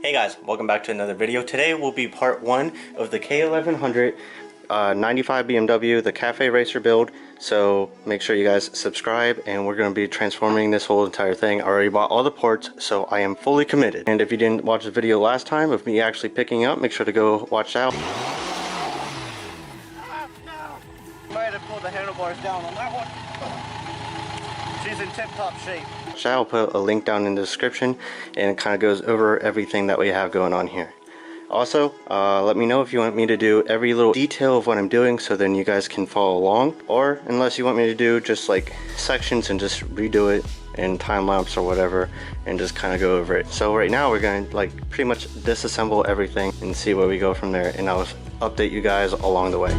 Hey guys, welcome back to another video. Today will be part 1 of the K1100 95 BMW, the Cafe Racer build. So make sure you guys subscribe, and we're going to be transforming this whole entire thing. I already bought all the parts, so I am fully committed. And if you didn't watch the video last time of me actually picking up, make sure to go watch that. Might have pulled the handlebars down on that one. She's in tip-top shape. I'll put a link down in the description, and it kind of goes over everything that we have going on here. Also, let me know if you want me to do every little detail of what I'm doing, so then you guys can follow along, or unless you want me to do just like sections and just redo it in time lapse or whatever and just kind of go over it. So right now we're going to like pretty much disassemble everything and see where we go from there, and I'll update you guys along the way.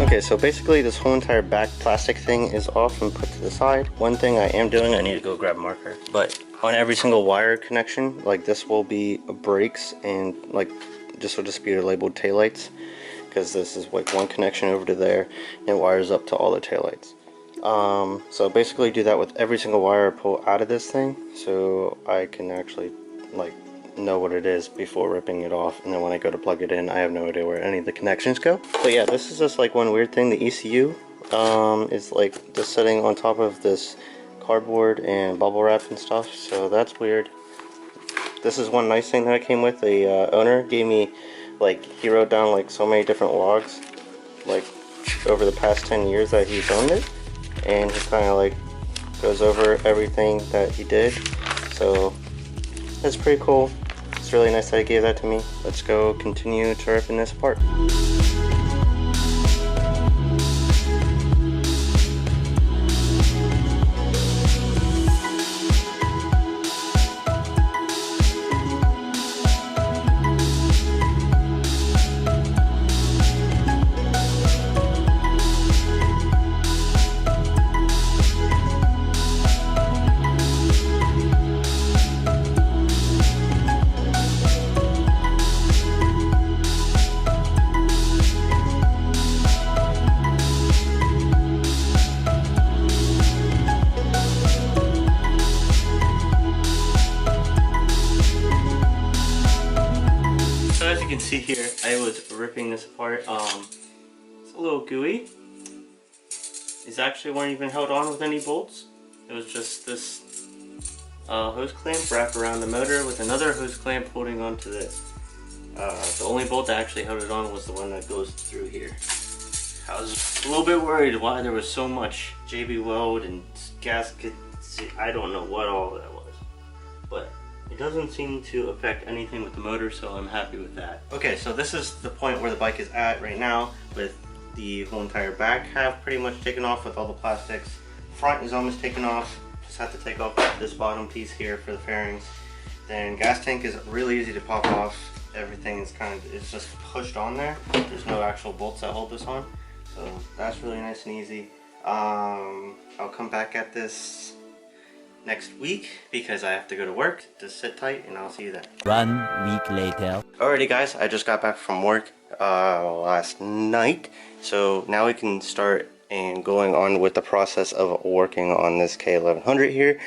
Okay, so basically this whole entire back plastic thing is off and put to the side. One thing I am doing, I need to go grab a marker, but on every single wire connection, like this will be brakes, and like this will just be labeled taillights, because this is like one connection over to there and it wires up to all the taillights. So basically do that with every single wire I pull out of this thing, so I can actually like know what it is before ripping it off, and then when I go to plug it in, I have no idea where any of the connections go. But yeah, this is just like one weird thing. The ECU is like just sitting on top of this cardboard and bubble wrap and stuff, so that's weird. This is one nice thing that I came with. The owner gave me, like, he wrote down like so many different logs like over the past 10 years that he's owned it, and he kind of like goes over everything that he did, so that's pretty cool. It's really nice that he gave that to me. Let's go continue to ripping this apart. As you can see here, I was ripping this apart. It's a little gooey. These actually weren't even held on with any bolts. It was just this hose clamp wrapped around the motor with another hose clamp holding onto this. The only bolt that actually held it on was the one that goes through here. I was a little bit worried why there was so much JB Weld and gasket. I don't know what all that was, but it doesn't seem to affect anything with the motor, so I'm happy with that. Okay, so this is the point where the bike is at right now, with the whole entire back half pretty much taken off with all the plastics. Front is almost taken off. Just have to take off this bottom piece here for the fairings. Then gas tank is really easy to pop off. Everything is it's just pushed on there. There's no actual bolts that hold this on, so that's really nice and easy. I'll come back at this next week because I have to go to work. Just sit tight and I'll see you then. 1 week later. Alrighty guys, I just got back from work last night, so now we can start and going on with the process of working on this K1100 here.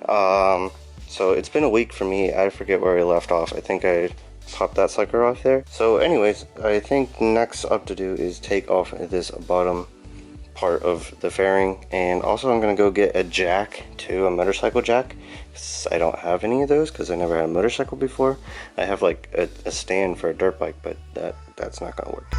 So it's been a week for me. I forget where I left off. I think I popped that sucker off there. So anyways, I think next up to do is take off this bottom part of the fairing, and also I'm gonna go get a jack too, a motorcycle jack, because I don't have any of those because I never had a motorcycle before. I have like a stand for a dirt bike, but that's not gonna work.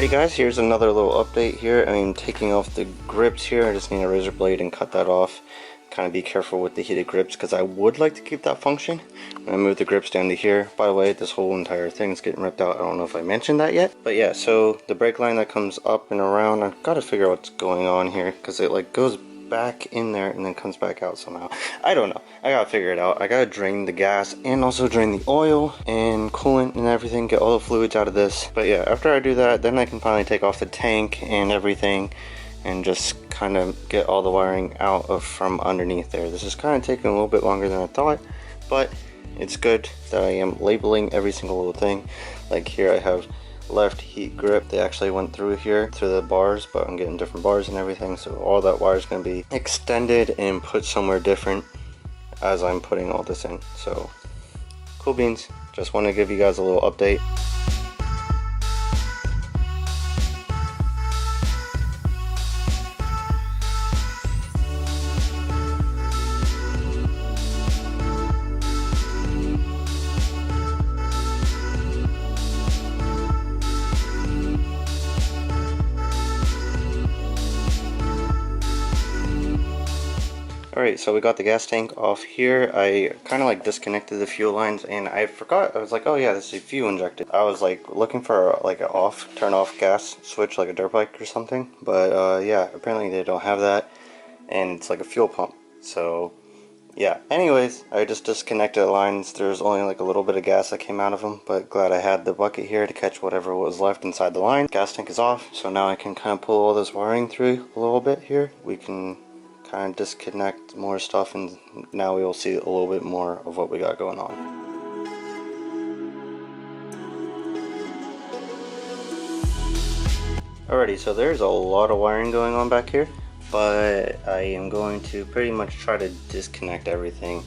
Alrighty guys, here's another little update here. I'm taking off the grips here. I just need a razor blade and cut that off. Kind of be careful with the heated grips because I would like to keep that function. I move the grips down to here. By the way, this whole entire thing is getting ripped out. I don't know if I mentioned that yet. But yeah, so the brake line that comes up and around, I've got to figure out what's going on here because it like goes back in there and then comes back out somehow. I don't know. I gotta figure it out. I gotta drain the gas and also drain the oil and coolant and everything, get all the fluids out of this. But yeah, after I do that, then I can finally take off the tank and everything and just kind of get all the wiring out of from underneath there. This is kind of taking a little bit longer than I thought, but it's good that I am labeling every single little thing. Like here I have left heat grip. They actually went through here through the bars, but I'm getting different bars and everything, so all that wire is going to be extended and put somewhere different as I'm putting all this in. So cool beans. Just want to give you guys a little update. Alright, so we got the gas tank off here. I kind of like disconnected the fuel lines and I forgot. I was like, oh yeah, this is fuel injected. I was like looking for like an turn off gas switch like a dirt bike or something. But yeah, apparently they don't have that. And it's like a fuel pump. So yeah, anyways, I just disconnected the lines. There's only like a little bit of gas that came out of them. But glad I had the bucket here to catch whatever was left inside the line. Gas tank is off. So now I can kind of pull all this wiring through a little bit here. We can kind of disconnect more stuff and now we will see a little bit more of what we got going on. Alrighty, so there's a lot of wiring going on back here, but I am going to pretty much try to disconnect everything.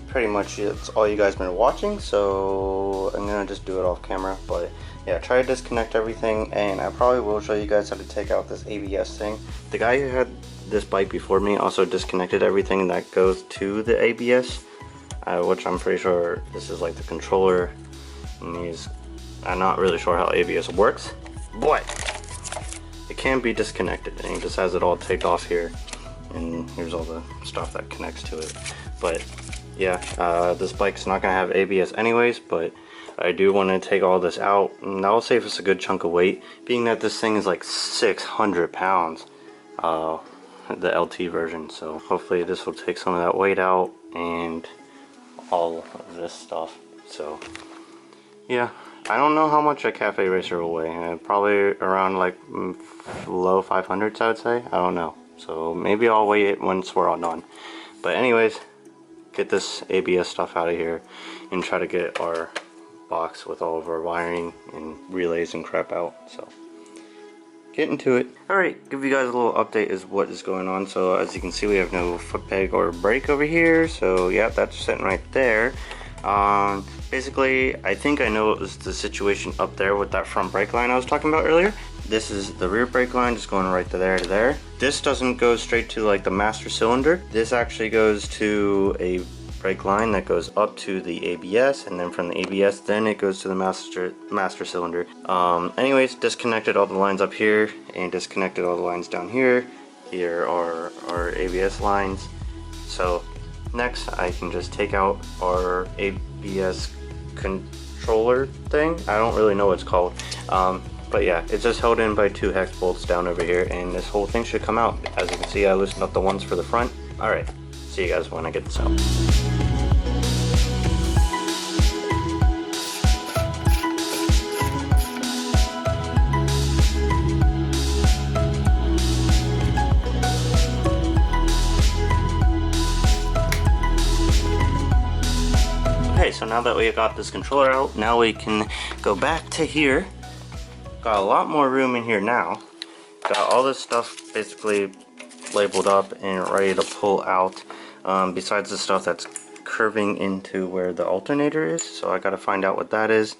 Pretty much it's all you guys been watching, so I'm gonna just do it off camera. But yeah, try to disconnect everything, and I probably will show you guys how to take out this ABS thing. The guy who had this bike before me also disconnected everything that goes to the ABS, which I'm pretty sure this is like the controller, and I'm not really sure how ABS works, but it can be disconnected, and he just has it all taped off here, and here's all the stuff that connects to it. But yeah, this bike's not gonna have ABS anyways, but I do want to take all this out, and that'll save us a good chunk of weight, being that this thing is like 600 pounds, the LT version. So hopefully this will take some of that weight out and all of this stuff. So yeah, I don't know how much a cafe racer will weigh. Probably around like low 500s, I would say. I don't know. So maybe I'll weigh it once we're all done. But anyways, get this ABS stuff out of here and try to get our box with all of our wiring and relays and crap out. So get into it. Alright, give you guys a little update as what is going on. So as you can see, we have no foot peg or brake over here. So yeah, that's sitting right there. Basically, I think I know what was the situation up there with that front brake line I was talking about earlier. This is the rear brake line, just going right to there to there. This doesn't go straight to like the master cylinder. This actually goes to a brake line that goes up to the ABS, and then from the ABS then it goes to the master cylinder. Anyways, disconnected all the lines up here and disconnected all the lines down here. Here are our ABS lines. So next I can just take out our ABS controller thing. I don't really know what it's called, but yeah, it's just held in by 2 hex bolts down over here, and this whole thing should come out. As you can see, I loosened up the ones for the front. Alright, see you guys when I get this out. Okay, so now that we got this controller out, now we can go back to here. Got a lot more room in here now. Got all this stuff basically labeled up and ready to pull out, besides the stuff that's curving into where the alternator is. So I gotta find out what that is.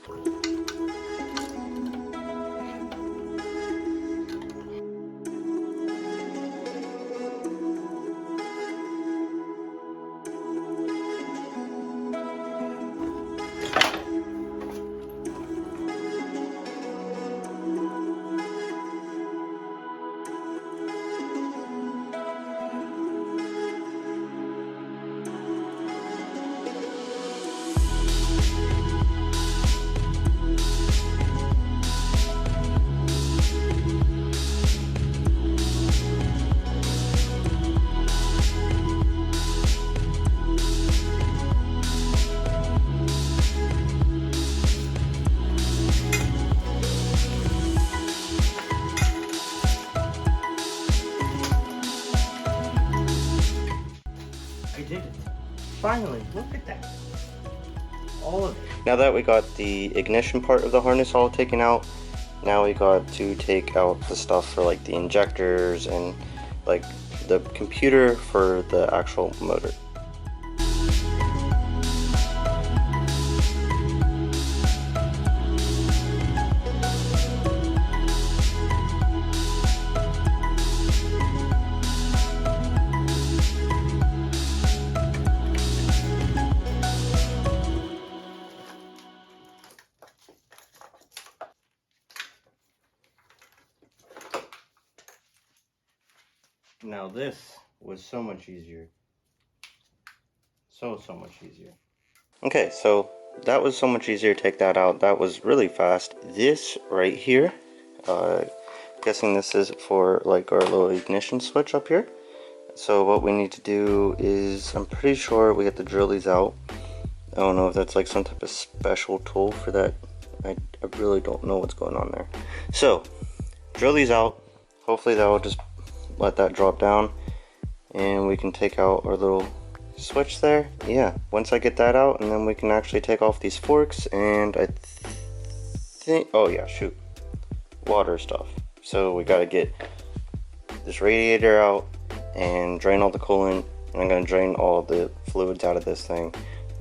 finally, look at that. All of it. Now that we got the ignition part of the harness all taken out, now we got to take out the stuff for like the injectors and like the computer for the actual motor. Now this was so much easier. So much easier. Okay, so that was so much easier to take that out. That was really fast. This right here, guessing this is for like our little ignition switch up here. So what we need to do is, I'm pretty sure we have to drill these out. I don't know if that's like some type of special tool for that. I really don't know what's going on there. So, drill these out. Hopefully that will just let that drop down. And we can take out our little switch there. Yeah, once I get that out, and then we can actually take off these forks. And I think, oh yeah, shoot. Water stuff. So we gotta get this radiator out and drain all the coolant. And I'm gonna drain all the fluids out of this thing.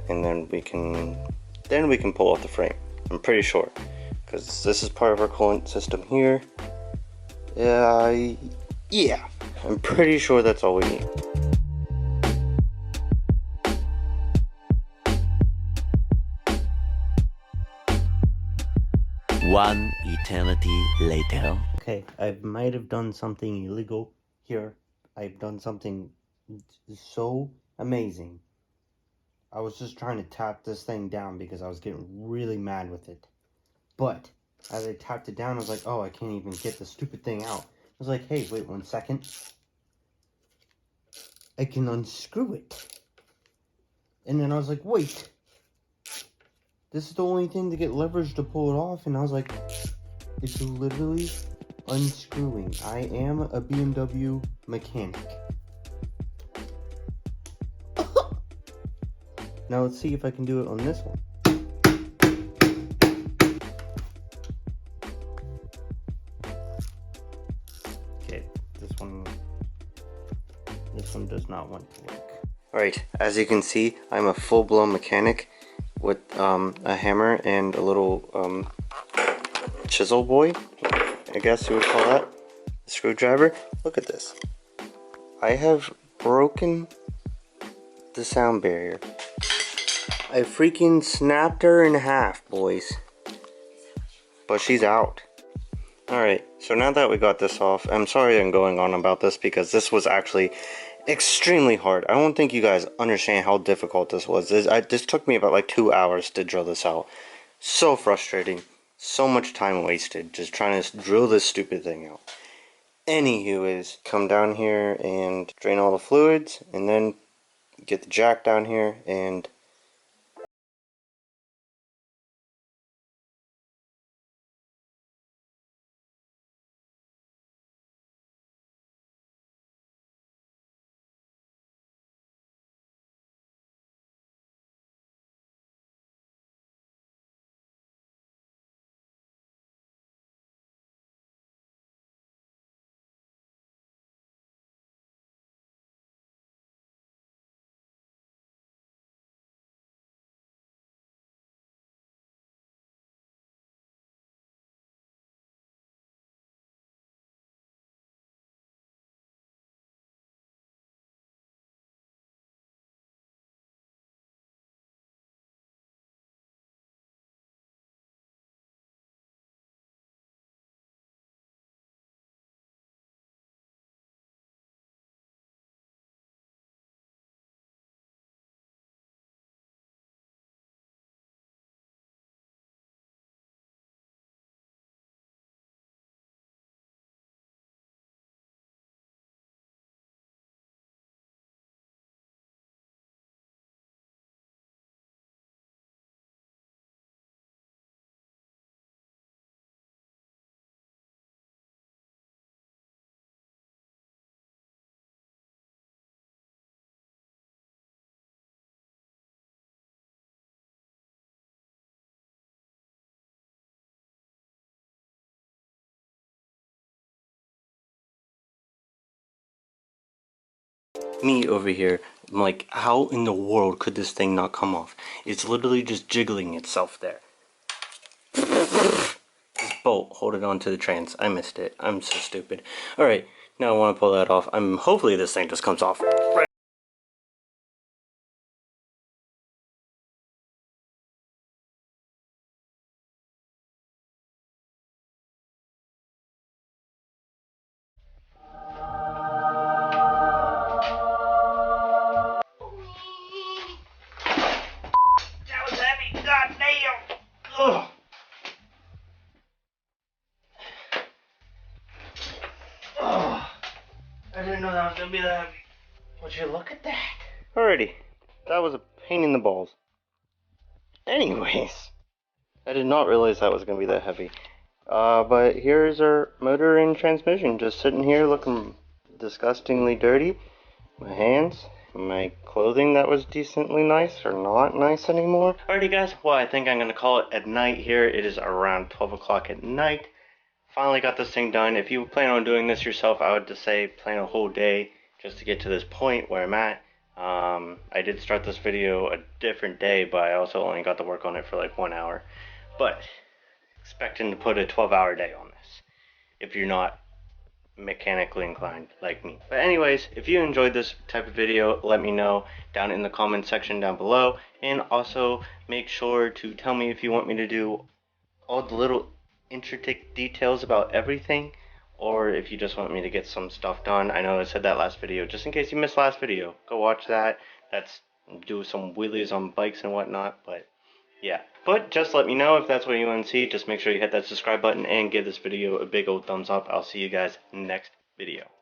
And then we can pull off the frame. I'm pretty sure, because this is part of our coolant system here. Yeah, I'm pretty sure that's all we need. One eternity later. Okay, I might have done something illegal here. I've done something so amazing. I was just trying to tap this thing down because I was getting really mad with it. But as I tapped it down, I was like, oh, I can't even get the stupid thing out. I was like, hey, wait 1 second. I can unscrew it. And then I was like, wait. This is the only thing to get leverage to pull it off. And I was like, it's literally unscrewing. I am a BMW mechanic. Now let's see if I can do it on this one. Okay, this one does not want to work. Alright, as you can see, I'm a full-blown mechanic with a hammer and a little chisel boy, I guess you would call that, a screwdriver. Look at this. I have broken the sound barrier. I freaking snapped her in half, boys. But she's out. Alright, so now that we got this off, I'm sorry I'm going on about this because this was actually extremely hard. I don't think you guys understand how difficult this was. This took me about like 2 hours to drill this out. So frustrating. So much time wasted just trying to drill this stupid thing out. Anywho is, come down here and drain all the fluids, and then get the jack down here and Me over here, I'm like, how in the world could this thing not come off? It's literally just jiggling itself there. This bolt holding on to the trans. I missed it. I'm so stupid. Alright, now I want to pull that off. Hopefully this thing just comes off. Right. That was heavy. God damn. Ugh. Ugh. I didn't know that was gonna be that heavy. Would you look at that? Alrighty. That was a pain in the balls. Anyways, I did not realize that was gonna be that heavy. But here's our motor and transmission just sitting here looking disgustingly dirty. My hands, my clothing that was decently nice are not nice anymore. Alrighty guys, well I think I'm going to call it at night here. It is around 12 o'clock at night. Finally got this thing done. If you plan on doing this yourself, I would just say plan a whole day just to get to this point where I'm at. I did start this video a different day, but I also only got to work on it for like 1 hour. But expecting to put a 12-hour day on this if you're not mechanically inclined like me. But anyways, if you enjoyed this type of video, let me know down in the comment section down below, and also make sure to tell me if you want me to do all the little intricate details about everything, or if you just want me to get some stuff done. I know I said that last video. Just in case you missed last video, go watch that. That's do some wheelies on bikes and whatnot. But yeah, but just let me know if that's what you want to see. Just make sure you hit that subscribe button and give this video a big old thumbs up. I'll see you guys next video.